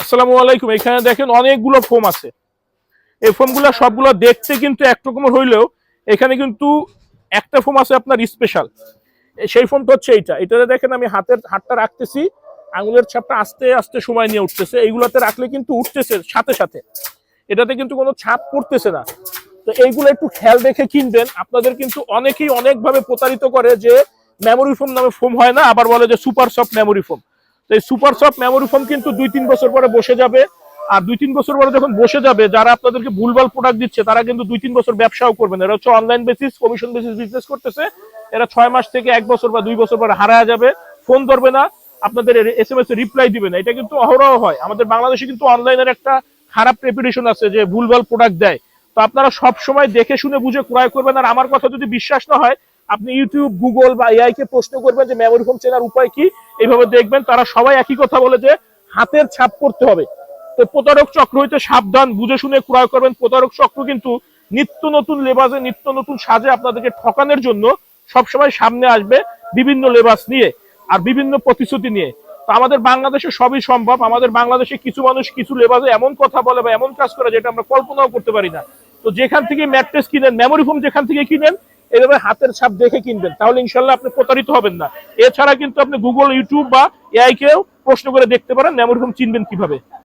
আসসালামু আলাইকুম। এখানে দেখেন অনেকগুলো ফোম আছে। এই ফোমগুলো সবগুলো দেখতে কিন্তু একরকম হইলেও এখানে কিন্তু একটা ফোম আছে আপনার স্পেশাল। সেই ফোমটা হচ্ছে এটাতে দেখেন আমি হাতটা রাখতেছি, আঙুলের ছাপটা আস্তে আস্তে সময় নিয়ে উঠতেছে। এইগুলোতে রাখলে কিন্তু উঠতেছে সাথে সাথে, এটাতে কিন্তু কোনো ছাপ পড়তেছে না। তো এইগুলো একটু খেয়াল রেখে কিনবেন। আপনাদের কিন্তু অনেকেই অনেকভাবে প্রতারিত করে যে মেমোরি ফোম নামে ফোম হয় না, আবার বলে যে সুপার সফট মেমোরি ফোম। তো এই সুপার সফট মেমোরি ফোম কিন্তু 2-3 বছর পরে বসে যাবে। আর 2-3 বছর পরে যখন বসে যাবে, যারা আপনাদেরকে ভুলভাল প্রোডাক্ট দিচ্ছে তারা কিন্তু 2-3 বছর ব্যবসাও করবেন। এরা হচ্ছে online basis, commission basis business করতেছে। এরা 6 মাস থেকে 1 বছর বা 2 বছর পরে হারায় যাবে, ফোন ধরবে না, আপনাদের SMS এ রিপ্লাই দিবে না। এটা কিন্তু অহরহ হয় আমাদের বাংলাদেশে। কিন্তু অনলাইনের একটা খারাপ রেপুটেশন আছে যে ভুলভাল প্রোডাক্ট দেয়। তো আপনারা সব সময় দেখে শুনে বুঝে ক্রয় করবেন। আর আমার কথা যদি বিশ্বাস না হয়, আপনি ইউটিউব, গুগল বা এআই কে প্রশ্ন করবেন যে মেমোরি ফোম চেনার উপায় কি। এইভাবে দেখবেন তারা সবাই একই কথা বলে যে হাতের ছাপ করতে হবে। তো প্রতারক চক্র হইতে সাবধান, বুঝে শুনে ক্রয় করবেন। প্রতারক চক্র কিন্তু নিত্য নতুন লেবাসে, নিত্য নতুন সাজে আপনাদেরকে ঠকানোর জন্য সবসময় সামনে আসবে, বিভিন্ন লেবাস নিয়ে আর বিভিন্ন প্রতিশ্রুতি নিয়ে। তো আমাদের বাংলাদেশে সবই সম্ভব। আমাদের বাংলাদেশে কিছু মানুষ কিছু লেবাসে এমন কথা বলে বা এমন কাজ করে যেটা আমরা কল্পনাও করতে পারি না। তো যেখান থেকে ম্যাট্রেস কিনেন, মেমোরি ফোম যেখান থেকে কিনেন, এইভাবে হাতের ছাপ দেখে কিনবেন, তাহলে ইনশাল্লাহ আপনি প্রতারিত হবেন না। এছাড়া কিন্তু আপনি গুগল, ইউটিউব বা এআই কেও প্রশ্ন করে দেখতে পারেন মেমোরি ফোম চিনবেন কিভাবে।